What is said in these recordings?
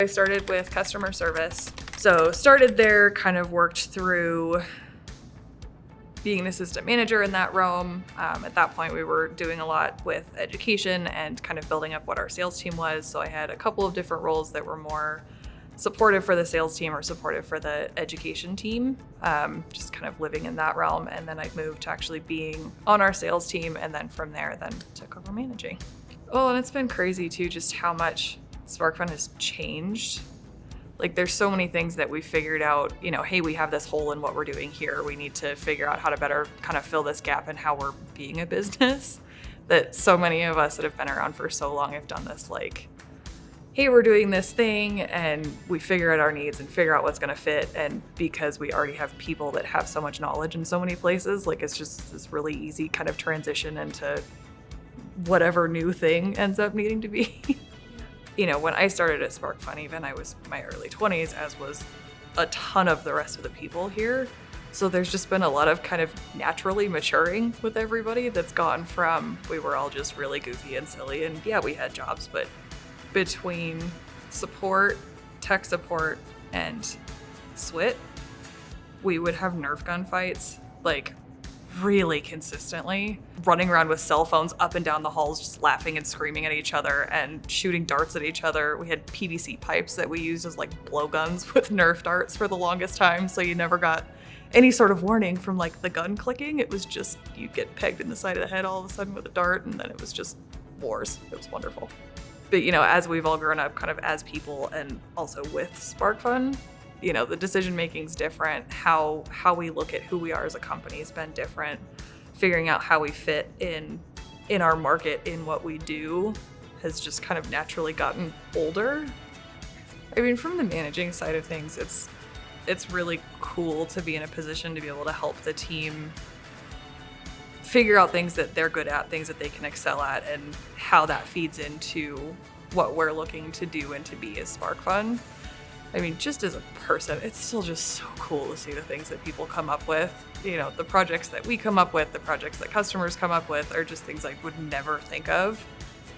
I started with customer service. So started there, kind of worked through being an assistant manager in that realm. At that point, we were doing a lot with education and kind of building up what our sales team was. So I had a couple of different roles that were more supportive for the sales team or supportive for the education team, just kind of living in that realm. And then I moved to actually being on our sales team. And then from there, then took over managing. Oh, and it's been crazy too, just how much SparkFun has changed. Like there's so many things that we figured out, you know, hey, we have this hole in what we're doing here. We need to figure out how to better kind of fill this gap in how we're being a business. That so many of us that have been around for so long have done this, like, hey, we're doing this thing and we figure out our needs and figure out what's gonna fit. And because we already have people that have so much knowledge in so many places, like it's just this really easy kind of transition into whatever new thing ends up needing to be. You know, when I started at SparkFun, even I was in my early 20s, as was a ton of the rest of the people here. So there's just been a lot of kind of naturally maturing with everybody that's gone from, we were all just really goofy and silly and yeah, we had jobs, but between support, tech support, and SWIT, we would have Nerf gun fights, like really consistently, running around with cell phones up and down the halls, just laughing and screaming at each other and shooting darts at each other. We had PVC pipes that we used as like blowguns with Nerf darts for the longest time, so you never got any sort of warning from like the gun clicking. It was just, you'd get pegged in the side of the head all of a sudden with a dart, and then it was just wars. It was wonderful. But you know, as we've all grown up kind of as people and also with SparkFun, you know, the decision making's different. How we look at who we are as a company has been different. Figuring out how we fit in our market, in what we do, has just kind of naturally gotten older. I mean, from the managing side of things, it's really cool to be in a position to be able to help the team figure out things that they're good at, things that they can excel at, and how that feeds into what we're looking to do and to be as SparkFun. I mean, just as a person, it's still just so cool to see the things that people come up with. You know, the projects that we come up with, the projects that customers come up with are just things I would never think of.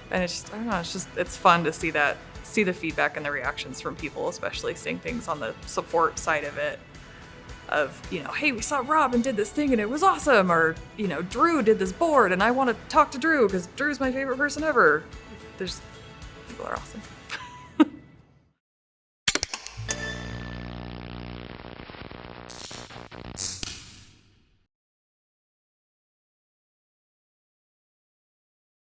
And it's just, I don't know, it's fun to see the feedback and the reactions from people, especially seeing things on the support side of it. Of, you know, hey, we saw Rob and did this thing and it was awesome. Or, you know, Drew did this board and I want to talk to Drew because Drew's my favorite person ever. People are awesome.